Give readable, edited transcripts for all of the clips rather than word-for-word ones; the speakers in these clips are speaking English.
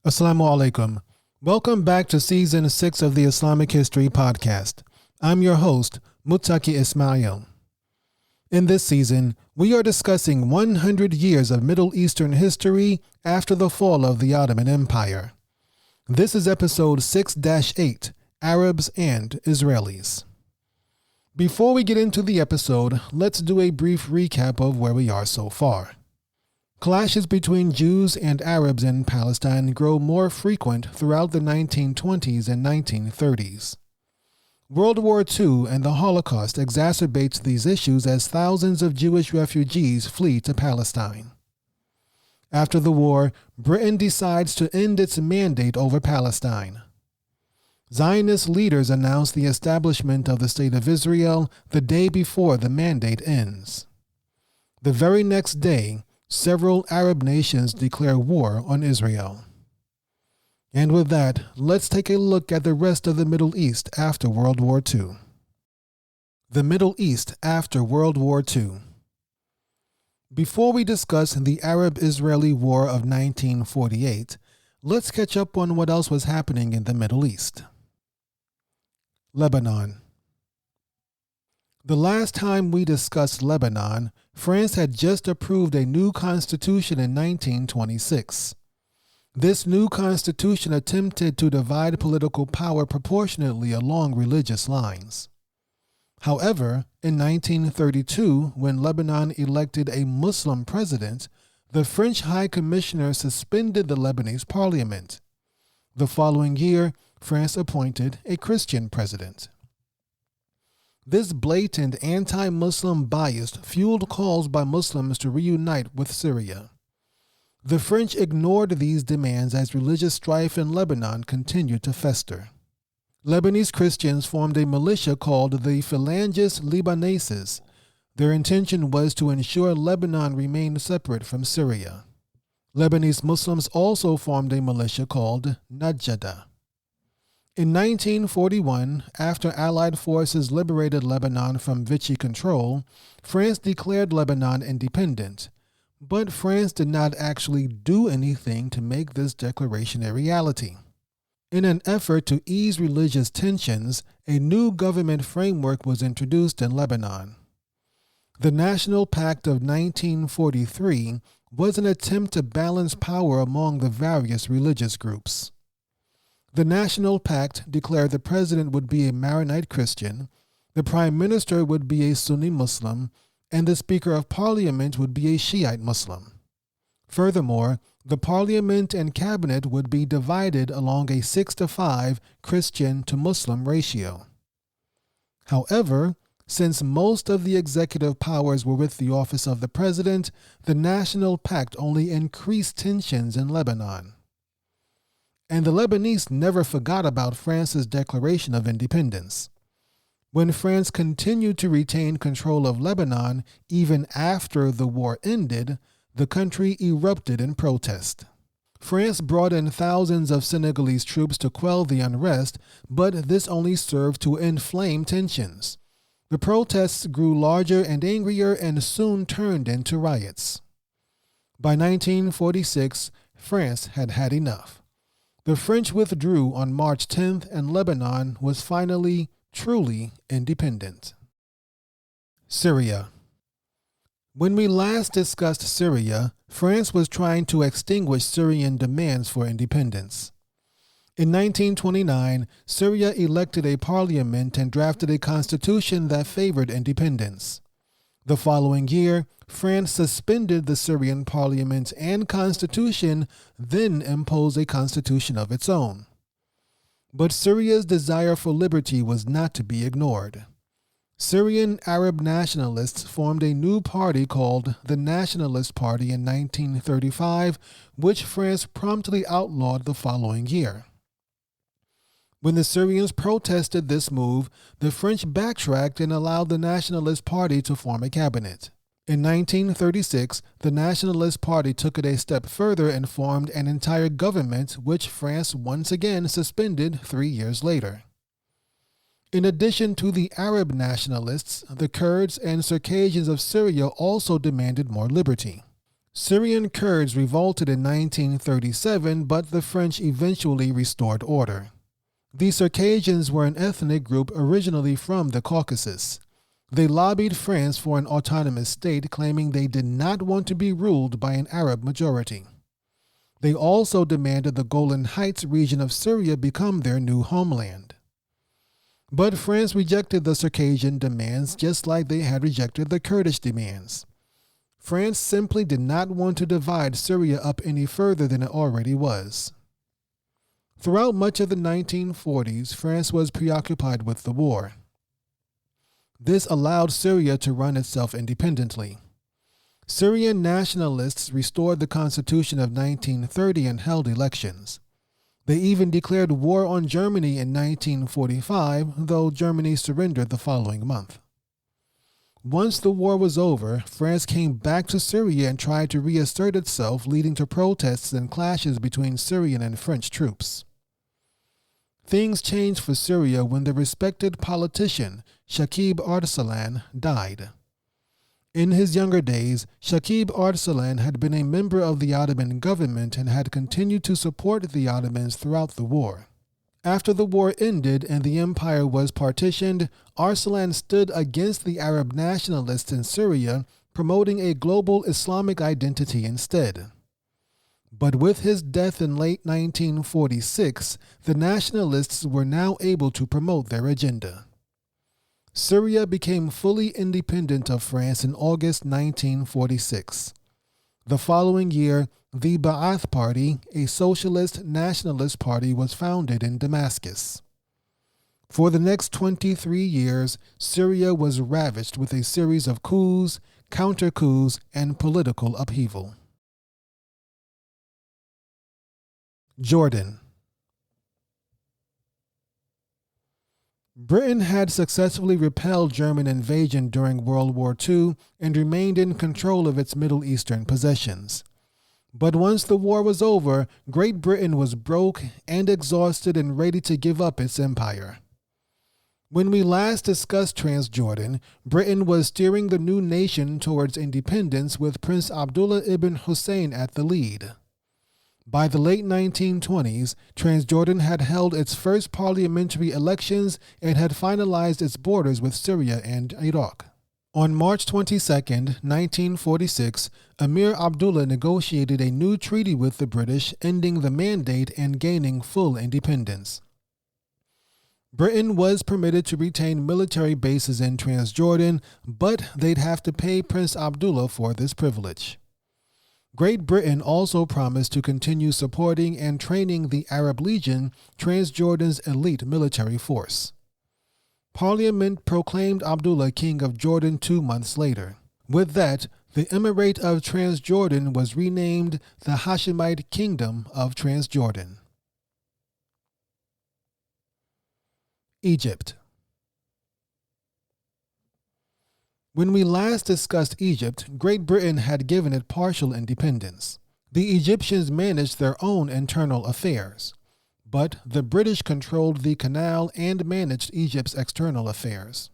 Assalamu alaikum. Welcome back to Season 6 of the Islamic History Podcast. I'm your host, Muttaqi Ismail. In this season, we are discussing 100 years of Middle Eastern history after the fall of the Ottoman Empire. This is episode 6-8, Arabs and Israelis. Before we get into the episode, let's do a brief recap of where we are so far. Clashes between Jews and Arabs in Palestine grow more frequent throughout the 1920s and 1930s. World War II and the Holocaust exacerbates these issues as thousands of Jewish refugees flee to Palestine. After the war, Britain decides to end its mandate over Palestine. Zionist leaders announce the establishment of the State of Israel the day before the mandate ends. The very next day, several Arab nations declare war on Israel. And with that, let's take a look at the rest of the Middle East after World War II. The Middle East after World War II. Before we discuss the Arab-Israeli War of 1948, let's catch up on what else was happening in the Middle East. Lebanon. The last time we discussed Lebanon, France had just approved a new constitution in 1926. This new constitution attempted to divide political power proportionately along religious lines. However, in 1932, when Lebanon elected a Muslim president, the French High Commissioner suspended the Lebanese parliament. The following year, France appointed a Christian president. This blatant anti-Muslim bias fueled calls by Muslims to reunite with Syria. The French ignored these demands as religious strife in Lebanon continued to fester. Lebanese Christians formed a militia called the Phalanges Libaneses. Their intention was to ensure Lebanon remained separate from Syria. Lebanese Muslims also formed a militia called Najada. In 1941, after Allied forces liberated Lebanon from Vichy control, France declared Lebanon independent. But France did not actually do anything to make this declaration a reality. In an effort to ease religious tensions, a new government framework was introduced in Lebanon. The National Pact of 1943 was an attempt to balance power among the various religious groups. The National Pact declared the president would be a Maronite Christian, the prime minister would be a Sunni Muslim, and the Speaker of Parliament would be a Shiite Muslim. Furthermore, the parliament and cabinet would be divided along a 6-5 Christian to Muslim ratio. However, since most of the executive powers were with the office of the president, the National Pact only increased tensions in Lebanon. And the Lebanese never forgot about France's declaration of independence. When France continued to retain control of Lebanon even after the war ended, the country erupted in protest. France brought in thousands of Senegalese troops to quell the unrest, but this only served to inflame tensions. The protests grew larger and angrier and soon turned into riots. By 1946, France had had enough. The French withdrew on March 10th and Lebanon was finally, truly independent. Syria. When we last discussed Syria, France was trying to extinguish Syrian demands for independence. In 1929, Syria elected a parliament and drafted a constitution that favored independence. The following year, France suspended the Syrian parliament and constitution, then imposed a constitution of its own. But Syria's desire for liberty was not to be ignored. Syrian Arab nationalists formed a new party called the Nationalist Party in 1935, which France promptly outlawed the following year. When the Syrians protested this move, the French backtracked and allowed the Nationalist Party to form a cabinet. In 1936, the Nationalist Party took it a step further and formed an entire government, which France once again suspended 3 years later. In addition to the Arab nationalists, the Kurds and Circassians of Syria also demanded more liberty. Syrian Kurds revolted in 1937, but the French eventually restored order. The Circassians were an ethnic group originally from the Caucasus. They lobbied France for an autonomous state, claiming they did not want to be ruled by an Arab majority. They also demanded the Golan Heights region of Syria become their new homeland. But France rejected the Circassian demands just like they had rejected the Kurdish demands. France simply did not want to divide Syria up any further than it already was. Throughout much of the 1940s, France was preoccupied with the war. This allowed Syria to run itself independently. Syrian nationalists restored the Constitution of 1930 and held elections. They even declared war on Germany in 1945, though Germany surrendered the following month. Once the war was over, France came back to Syria and tried to reassert itself, leading to protests and clashes between Syrian and French troops. Things changed for Syria when the respected politician Shakib Arsalan died. In his younger days, Shakib Arsalan had been a member of the Ottoman government and had continued to support the Ottomans throughout the war. After the war ended and the empire was partitioned, Arsalan stood against the Arab nationalists in Syria, promoting a global Islamic identity instead. But with his death in late 1946, the nationalists were now able to promote their agenda. Syria became fully independent of France in August 1946. The following year, the Ba'ath Party, a socialist nationalist party, was founded in Damascus. For the next 23 years, Syria was ravaged with a series of coups, counter-coups, and political upheaval. Jordan. Britain had successfully repelled German invasion during World War II and remained in control of its Middle Eastern possessions. But once the war was over, Great Britain was broke and exhausted and ready to give up its empire. When we last discussed Transjordan, Britain was steering the new nation towards independence with Prince Abdullah ibn Hussein at the lead. By the late 1920s, Transjordan had held its first parliamentary elections and had finalized its borders with Syria and Iraq. On March 22, 1946, Emir Abdullah negotiated a new treaty with the British, ending the Mandate and gaining full independence. Britain was permitted to retain military bases in Transjordan, but they'd have to pay Prince Abdullah for this privilege. Great Britain also promised to continue supporting and training the Arab Legion, Transjordan's elite military force. Parliament proclaimed Abdullah King of Jordan 2 months later. With that, the Emirate of Transjordan was renamed the Hashemite Kingdom of Transjordan. Egypt. When we last discussed Egypt, Great Britain had given it partial independence. The Egyptians managed their own internal affairs, but the British controlled the canal and managed Egypt's external affairs.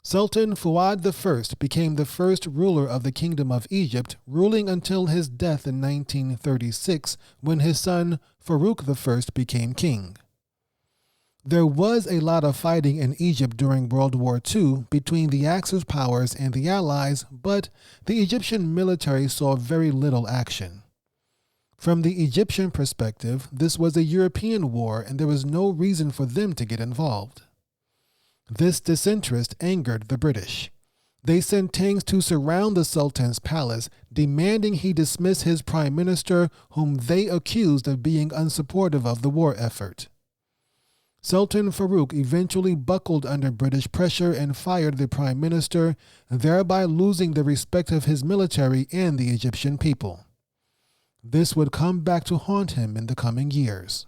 Sultan Fuad I became the first ruler of the Kingdom of Egypt, ruling until his death in 1936, when his son Farouk I became king. There was a lot of fighting in Egypt during World War II between the Axis powers and the Allies, but the Egyptian military saw very little action. From the Egyptian perspective, this was a European war and there was no reason for them to get involved. This disinterest angered the British. They sent tanks to surround the Sultan's palace, demanding he dismiss his prime minister, whom they accused of being unsupportive of the war effort. Sultan Farouk eventually buckled under British pressure and fired the prime minister, thereby losing the respect of his military and the Egyptian people. This would come back to haunt him in the coming years.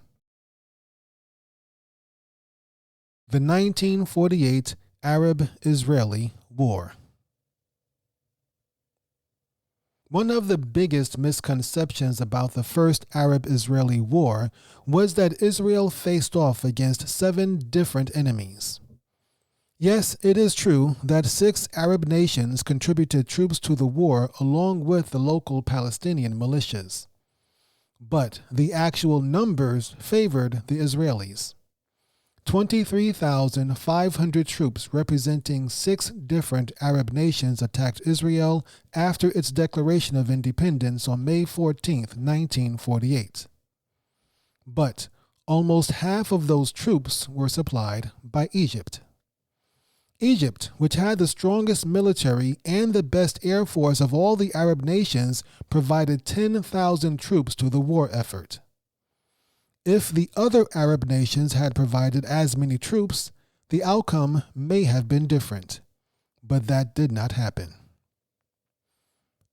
The 1948 Arab-Israeli War. One of the biggest misconceptions about the First Arab-Israeli War was that Israel faced off against 7 different enemies. Yes, it is true that 6 Arab nations contributed troops to the war along with the local Palestinian militias. But the actual numbers favored the Israelis. 23,500 troops representing 6 different Arab nations attacked Israel after its declaration of independence on May 14, 1948. But almost half of those troops were supplied by Egypt. Egypt, which had the strongest military and the best air force of all the Arab nations, provided 10,000 troops to the war effort. If the other Arab nations had provided as many troops, the outcome may have been different, but that did not happen.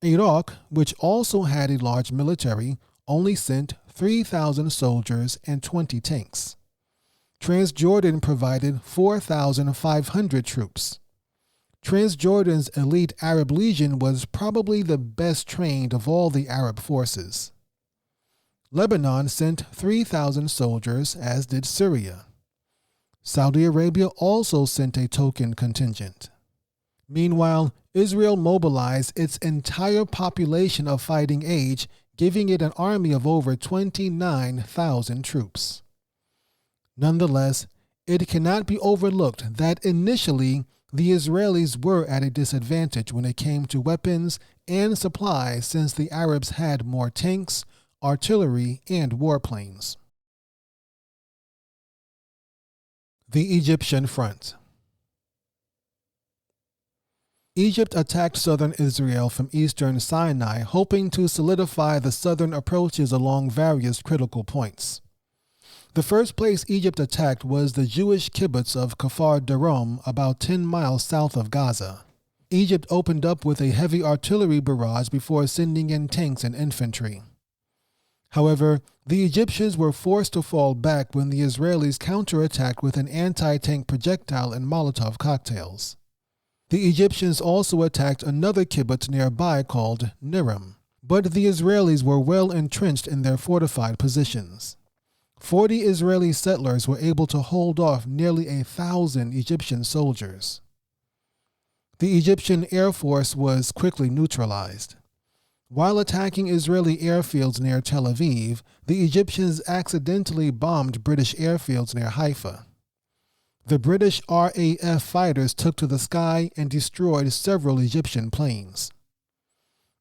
Iraq, which also had a large military, only sent 3,000 soldiers and 20 tanks. Transjordan provided 4,500 troops. Transjordan's elite Arab Legion was probably the best trained of all the Arab forces. Lebanon sent 3,000 soldiers, as did Syria. Saudi Arabia also sent a token contingent. Meanwhile, Israel mobilized its entire population of fighting age, giving it an army of over 29,000 troops. Nonetheless, it cannot be overlooked that initially the Israelis were at a disadvantage when it came to weapons and supplies, since the Arabs had more tanks, artillery, and warplanes. The Egyptian Front. Egypt attacked southern Israel from eastern Sinai, hoping to solidify the southern approaches along various critical points. The first place Egypt attacked was the Jewish kibbutz of Kfar Darom, about 10 miles south of Gaza. Egypt opened up with a heavy artillery barrage before sending in tanks and infantry. However, the Egyptians were forced to fall back when the Israelis counterattacked with an anti-tank projectile and Molotov cocktails. The Egyptians also attacked another kibbutz nearby called Niram, but the Israelis were well entrenched in their fortified positions. 40 Israeli settlers were able to hold off nearly 1,000 Egyptian soldiers. The Egyptian Air Force was quickly neutralized. While attacking Israeli airfields near Tel Aviv, the Egyptians accidentally bombed British airfields near Haifa. The British RAF fighters took to the sky and destroyed several Egyptian planes.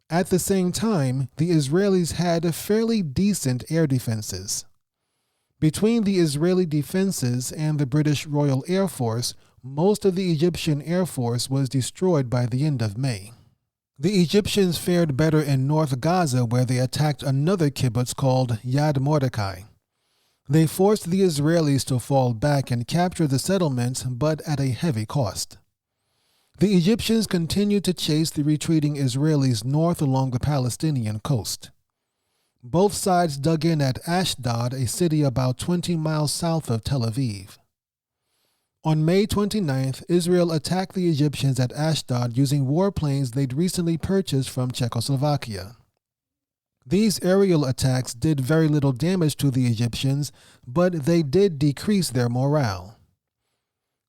At the same time, the Israelis had fairly decent air defenses. Between the Israeli defenses and the British Royal Air Force, most of the Egyptian Air Force was destroyed by the end of May. The Egyptians fared better in North Gaza, where they attacked another kibbutz called Yad Mordechai. They forced the Israelis to fall back and capture the settlement, but at a heavy cost. The Egyptians continued to chase the retreating Israelis north along the Palestinian coast. Both sides dug in at Ashdod, a city about 20 miles south of Tel Aviv. On May 29th, Israel attacked the Egyptians at Ashdod using warplanes they'd recently purchased from Czechoslovakia. These aerial attacks did very little damage to the Egyptians, but they did decrease their morale.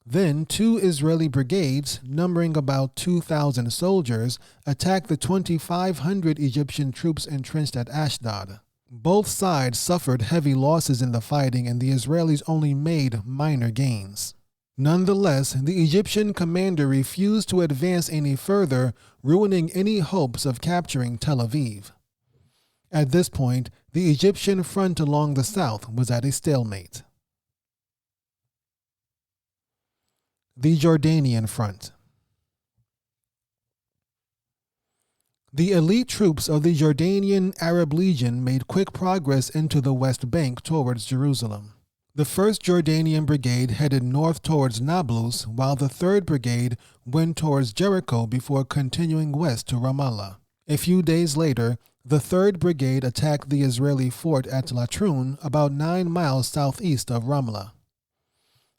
Then 2 Israeli brigades, numbering about 2,000 soldiers, attacked the 2,500 Egyptian troops entrenched at Ashdod. Both sides suffered heavy losses in the fighting, and the Israelis only made minor gains. Nonetheless, the Egyptian commander refused to advance any further, ruining any hopes of capturing Tel Aviv. At this point, the Egyptian front along the south was at a stalemate. The Jordanian Front. The elite troops of the Jordanian Arab Legion made quick progress into the West Bank towards Jerusalem. The 1st Jordanian Brigade headed north towards Nablus, while the 3rd Brigade went towards Jericho before continuing west to Ramallah. A few days later, the 3rd Brigade attacked the Israeli fort at Latrun, about 9 miles southeast of Ramallah.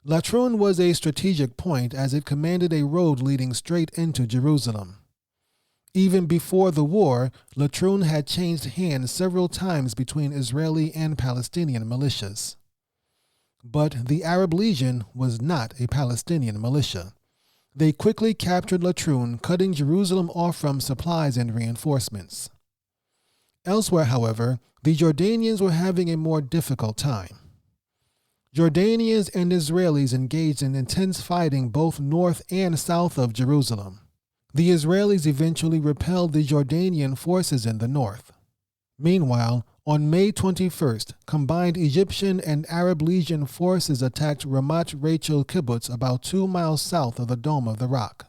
Latrun was a strategic point as it commanded a road leading straight into Jerusalem. Even before the war, Latrun had changed hands several times between Israeli and Palestinian militias. But the Arab Legion was not a Palestinian militia. They quickly captured Latrun, cutting Jerusalem off from supplies and reinforcements. Elsewhere, however, the Jordanians were having a more difficult time. Jordanians and Israelis engaged in intense fighting both north and south of Jerusalem. The Israelis eventually repelled the Jordanian forces in the north. Meanwhile, on May 21st, combined Egyptian and Arab Legion forces attacked Ramat Rachel kibbutz about 2 miles south of the Dome of the Rock.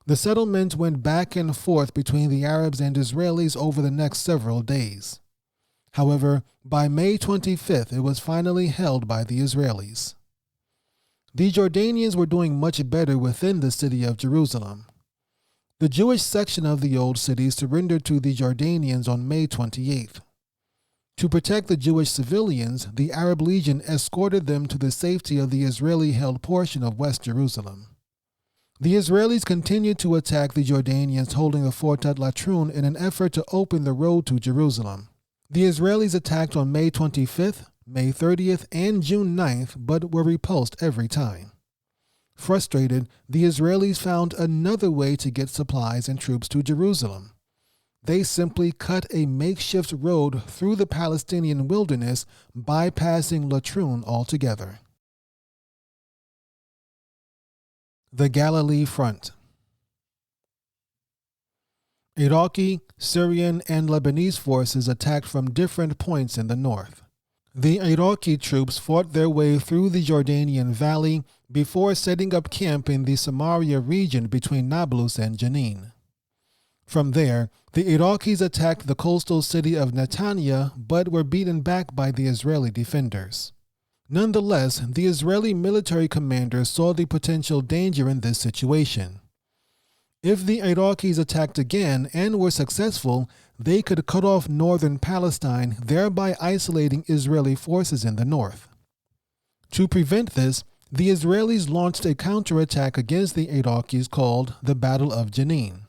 The settlement went back and forth between the Arabs and Israelis over the next several days. However, by May 25th, it was finally held by the Israelis. The Jordanians were doing much better within the city of Jerusalem. The Jewish section of the old city surrendered to the Jordanians on May 28th. To protect the Jewish civilians, the Arab Legion escorted them to the safety of the Israeli-held portion of West Jerusalem. The Israelis continued to attack the Jordanians holding the fort at Latrun in an effort to open the road to Jerusalem. The Israelis attacked on May 25th, May 30th, and June 9th, but were repulsed every time. Frustrated, the Israelis found another way to get supplies and troops to Jerusalem. They simply cut a makeshift road through the Palestinian wilderness, bypassing Latrun altogether. The Galilee Front. Iraqi, Syrian, and Lebanese forces attacked from different points in the north. The Iraqi troops fought their way through the Jordanian Valley before setting up camp in the Samaria region between Nablus and Jenin. From there, the Iraqis attacked the coastal city of Netanya but were beaten back by the Israeli defenders. Nonetheless, the Israeli military commanders saw the potential danger in this situation. If the Iraqis attacked again and were successful, they could cut off northern Palestine, thereby isolating Israeli forces in the north. To prevent this, the Israelis launched a counterattack against the Iraqis called the Battle of Jenin.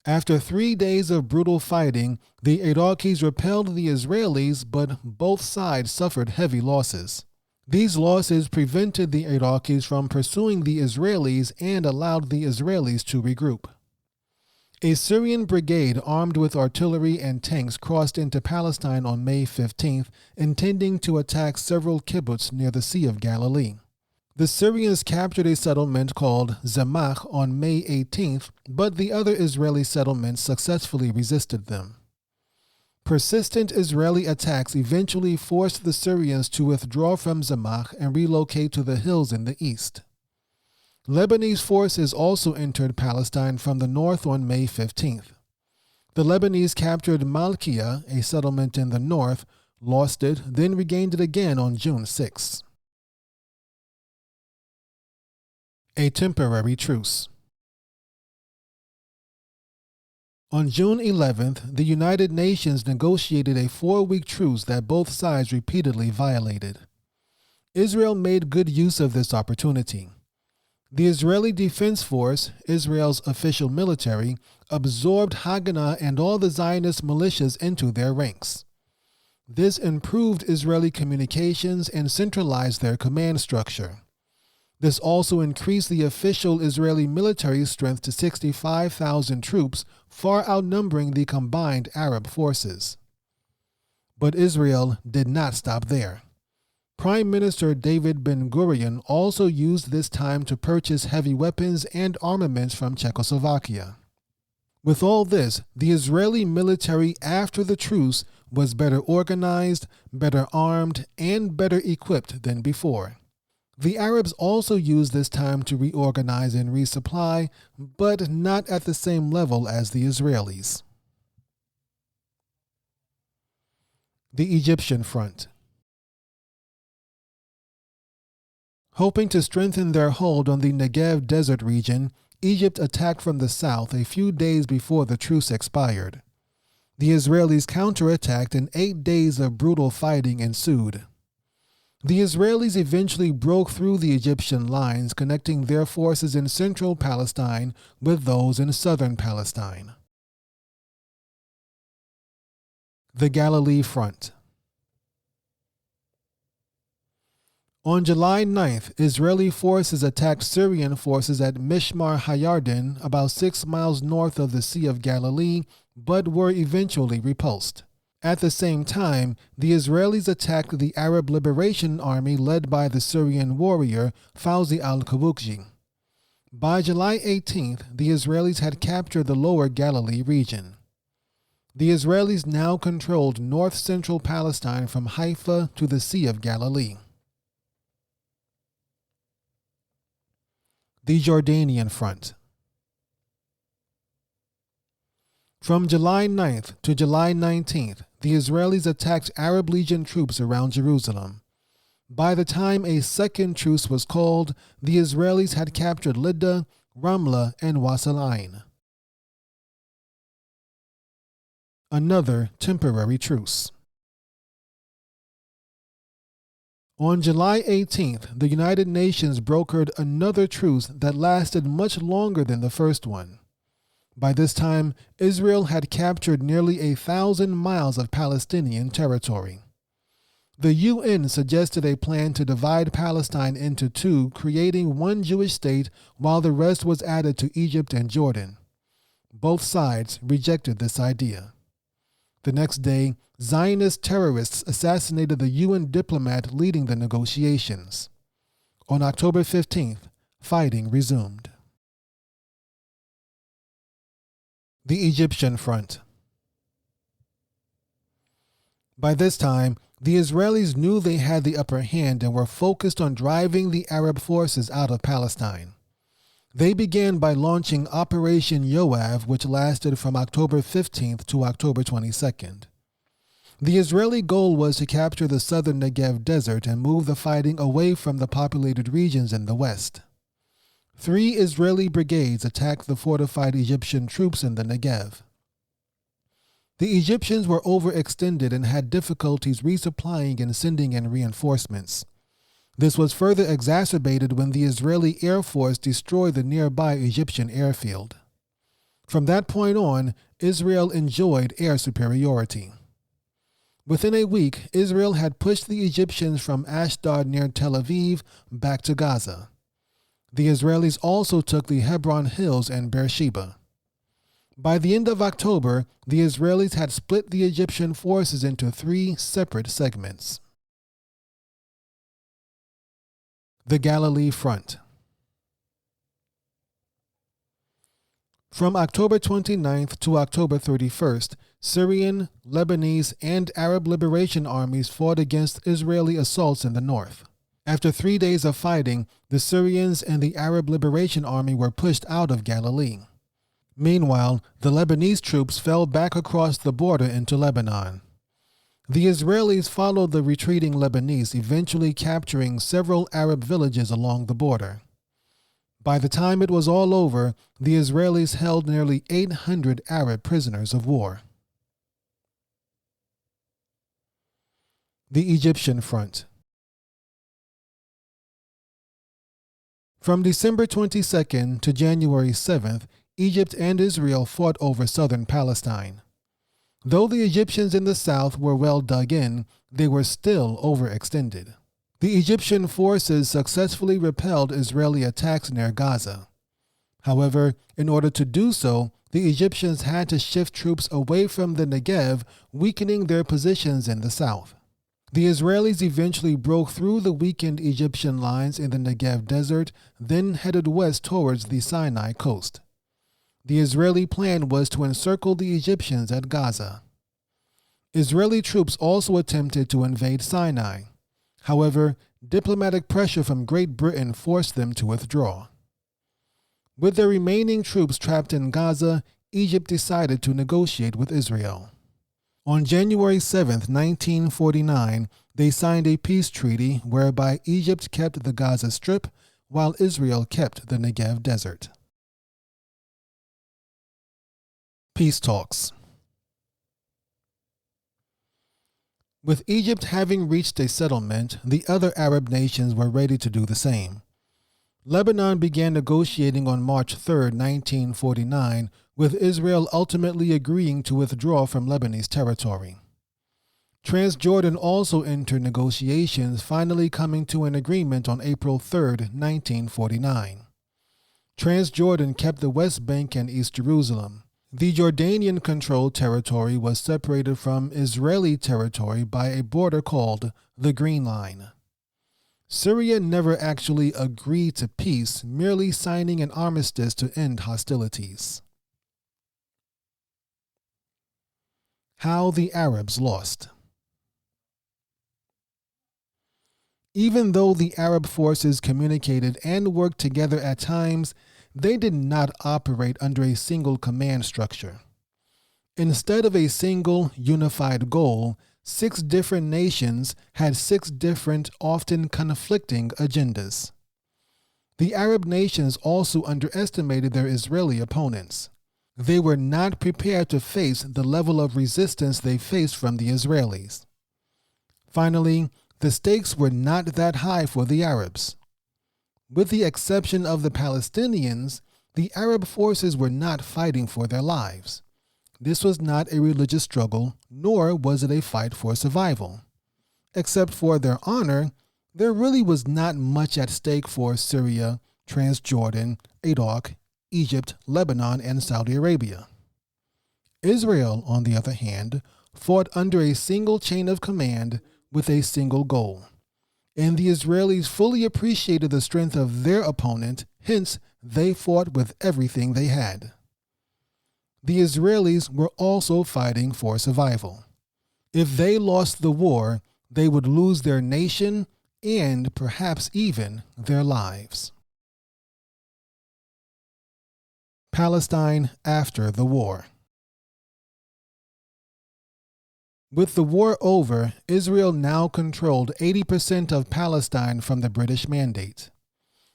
After 3 days of brutal fighting, the Iraqis repelled the Israelis, but both sides suffered heavy losses. These losses prevented the Iraqis from pursuing the Israelis and allowed the Israelis to regroup. A Syrian brigade armed with artillery and tanks crossed into Palestine on May 15th, intending to attack several kibbutz near the Sea of Galilee. The Syrians captured a settlement called Zemach on May 18th, but the other Israeli settlements successfully resisted them. Persistent Israeli attacks eventually forced the Syrians to withdraw from Zemach and relocate to the hills in the east. Lebanese forces also entered Palestine from the north on May 15th. The Lebanese captured Malkiya, a settlement in the north, lost it, then regained it again on June 6th. A temporary truce. On June 11th, the United Nations negotiated a 4-week truce that both sides repeatedly violated. Israel made good use of this opportunity. The Israeli Defense Force, Israel's official military, absorbed Haganah and all the Zionist militias into their ranks. This improved Israeli communications and centralized their command structure. This also increased the official Israeli military strength to 65,000 troops, far outnumbering the combined Arab forces. But Israel did not stop there. Prime Minister David Ben-Gurion also used this time to purchase heavy weapons and armaments from Czechoslovakia. With all this, the Israeli military after the truce was better organized, better armed, and better equipped than before. The Arabs also used this time to reorganize and resupply, but not at the same level as the Israelis. The Egyptian Front. Hoping to strengthen their hold on the Negev desert region, Egypt attacked from the south a few days before the truce expired. The Israelis counterattacked and 8 days of brutal fighting ensued. The Israelis eventually broke through the Egyptian lines, connecting their forces in central Palestine with those in southern Palestine. The Galilee Front. On July 9th, Israeli forces attacked Syrian forces at Mishmar Hayardin, about 6 miles north of the Sea of Galilee, but were eventually repulsed. At the same time, the Israelis attacked the Arab Liberation Army led by the Syrian warrior Fawzi al-Kawukji. By July 18th, the Israelis had captured the lower Galilee region. The Israelis now controlled north-central Palestine from Haifa to the Sea of Galilee. The Jordanian Front. From July 9th to July 19th, the Israelis attacked Arab Legion troops around Jerusalem. By the time a second truce was called, the Israelis had captured Lydda, Ramla, and Wasalain. Another temporary truce. On July 18th, the United Nations brokered another truce that lasted much longer than the first one. By this time, Israel had captured nearly 1,000 miles of Palestinian territory. The UN suggested a plan to divide Palestine into two, creating one Jewish state while the rest was added to Egypt and Jordan. Both sides rejected this idea. The next day, Zionist terrorists assassinated the UN diplomat leading the negotiations. On October 15th, fighting resumed. The Egyptian Front. By this time, the Israelis knew they had the upper hand and were focused on driving the Arab forces out of Palestine. They began by launching Operation Yoav, which lasted from October 15th to October 22nd. The Israeli goal was to capture the southern Negev desert and move the fighting away from the populated regions in the west. 3 Israeli brigades attacked the fortified Egyptian troops in the Negev. The Egyptians were overextended and had difficulties resupplying and sending in reinforcements. This was further exacerbated when the Israeli Air Force destroyed the nearby Egyptian airfield. From that point on, Israel enjoyed air superiority. Within a week, Israel had pushed the Egyptians from Ashdod near Tel Aviv back to Gaza. The Israelis also took the Hebron Hills and Beersheba. By the end of October, the Israelis had split the Egyptian forces into 3 separate segments. The Galilee Front. From October 29th to October 31st, Syrian, Lebanese, and Arab liberation armies fought against Israeli assaults in the north. After 3 days of fighting, the Syrians and the Arab Liberation Army were pushed out of Galilee. Meanwhile, the Lebanese troops fell back across the border into Lebanon. The Israelis followed the retreating Lebanese, eventually capturing several Arab villages along the border. By the time it was all over, the Israelis held nearly 800 Arab prisoners of war. The Egyptian Front. From December 22nd to January 7th, Egypt and Israel fought over southern Palestine. Though the Egyptians in the south were well dug in, they were still overextended. The Egyptian forces successfully repelled Israeli attacks near Gaza. However, in order to do so, the Egyptians had to shift troops away from the Negev, weakening their positions in the south. The Israelis eventually broke through the weakened Egyptian lines in the Negev desert, then headed west towards the Sinai coast. The Israeli plan was to encircle the Egyptians at Gaza. Israeli troops also attempted to invade Sinai. However, diplomatic pressure from Great Britain forced them to withdraw. With their remaining troops trapped in Gaza, Egypt decided to negotiate with Israel. On January 7, 1949, they signed a peace treaty whereby Egypt kept the Gaza Strip while Israel kept the Negev desert. Peace talks. With Egypt having reached a settlement, the other Arab nations were ready to do the same. Lebanon began negotiating on March 3, 1949, with Israel ultimately agreeing to withdraw from Lebanese territory. Transjordan also entered negotiations, finally coming to an agreement on April 3, 1949. Transjordan kept the West Bank and East Jerusalem. The Jordanian-controlled territory was separated from Israeli territory by a border called the Green Line. Syria never actually agreed to peace, merely signing an armistice to end hostilities. How the Arabs lost. Even though the Arab forces communicated and worked together at times, they did not operate under a single command structure. Instead of a single, unified goal, 6 different nations had 6 different, often conflicting agendas. The Arab nations also underestimated their Israeli opponents. They were not prepared to face the level of resistance they faced from the Israelis. Finally, the stakes were not that high for the Arabs. With the exception of the Palestinians, the Arab forces were not fighting for their lives. This was not a religious struggle, nor was it a fight for survival. Except for their honor, there really was not much at stake for Syria, Transjordan, Iraq, Egypt, Lebanon, and Saudi Arabia. Israel, on the other hand, fought under a single chain of command with a single goal. And the Israelis fully appreciated the strength of their opponent, hence they fought with everything they had. The Israelis were also fighting for survival. If they lost the war, they would lose their nation and perhaps even their lives. Palestine after the war. With the war over, Israel now controlled 80% of Palestine from the British Mandate.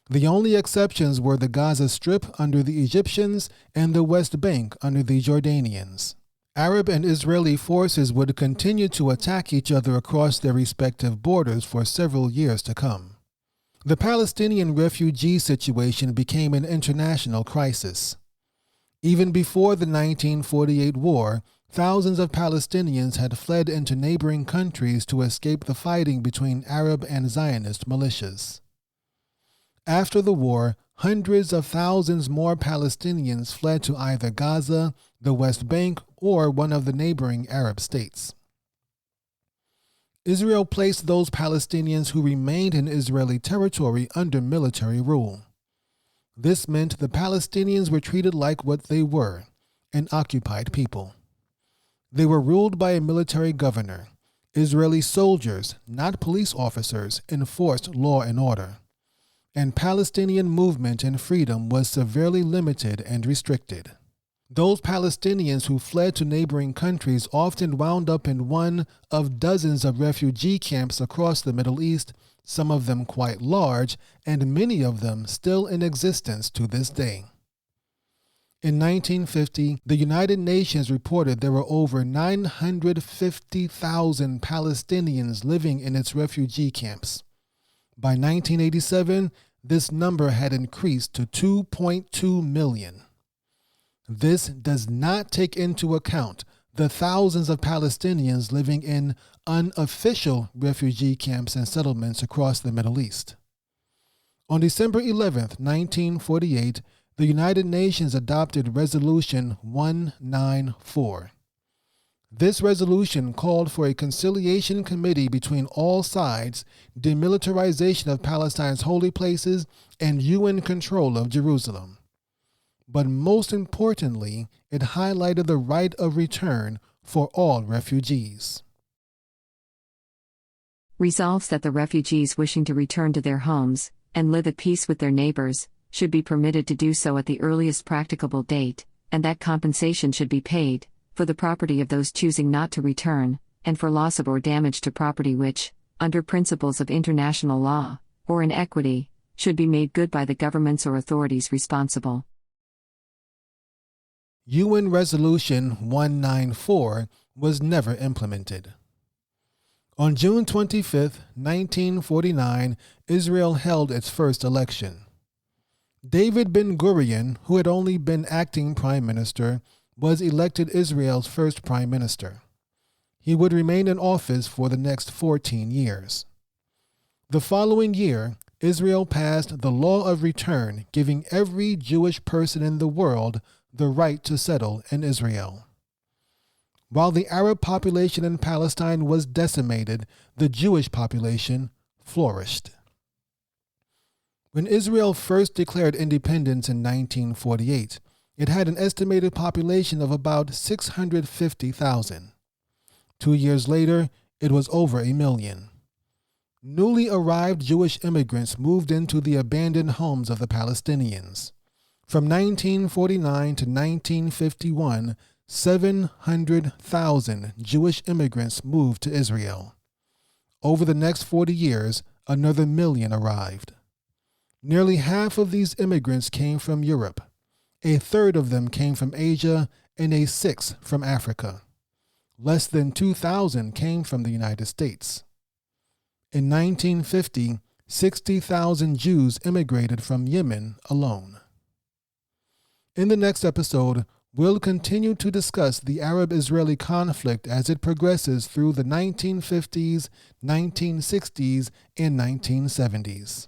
The only exceptions were the Gaza Strip under the Egyptians and the West Bank under the Jordanians. Arab and Israeli forces would continue to attack each other across their respective borders for several years to come. The Palestinian refugee situation became an international crisis. Even before the 1948 war, thousands of Palestinians had fled into neighboring countries to escape the fighting between Arab and Zionist militias. After the war, hundreds of thousands more Palestinians fled to either Gaza, the West Bank, or one of the neighboring Arab states. Israel placed those Palestinians who remained in Israeli territory under military rule. This meant the Palestinians were treated like what they were, an occupied people. They were ruled by a military governor. Israeli soldiers, not police officers, enforced law and order. And Palestinian movement and freedom was severely limited and restricted. Those Palestinians who fled to neighboring countries often wound up in one of dozens of refugee camps across the Middle East, some of them quite large, and many of them still in existence to this day. In 1950, the United Nations reported there were over 950,000 Palestinians living in its refugee camps. By 1987, this number had increased to 2.2 million. This does not take into account the thousands of Palestinians living in unofficial refugee camps and settlements across the Middle East. On December 11, 1948, the United Nations adopted Resolution 194. This resolution called for a conciliation committee between all sides, demilitarization of Palestine's holy places, and UN control of Jerusalem. But most importantly, it highlighted the right of return for all refugees. Resolves that the refugees wishing to return to their homes and live at peace with their neighbors should be permitted to do so at the earliest practicable date, and that compensation should be paid for the property of those choosing not to return, and for loss of or damage to property which, under principles of international law, or in equity, should be made good by the governments or authorities responsible. UN Resolution 194 was never implemented. On June 25, 1949, Israel held its first election. David Ben-Gurion, who had only been acting prime minister, was elected Israel's first prime minister. He would remain in office for the next 14 years. The following year, Israel passed the Law of Return, giving every Jewish person in the world the right to settle in Israel. While the Arab population in Palestine was decimated, the Jewish population flourished. When Israel first declared independence in 1948, it had an estimated population of about 650,000. 2 years later, it was over 1 million. Newly arrived Jewish immigrants moved into the abandoned homes of the Palestinians. From 1949 to 1951, 700,000 Jewish immigrants moved to Israel. Over the next 40 years, another million arrived. Nearly half of these immigrants came from Europe. A third of them came from Asia, and a sixth from Africa. Less than 2,000 came from the United States. In 1950, 60,000 Jews immigrated from Yemen alone. In the next episode, we'll continue to discuss the Arab-Israeli conflict as it progresses through the 1950s, 1960s, and 1970s.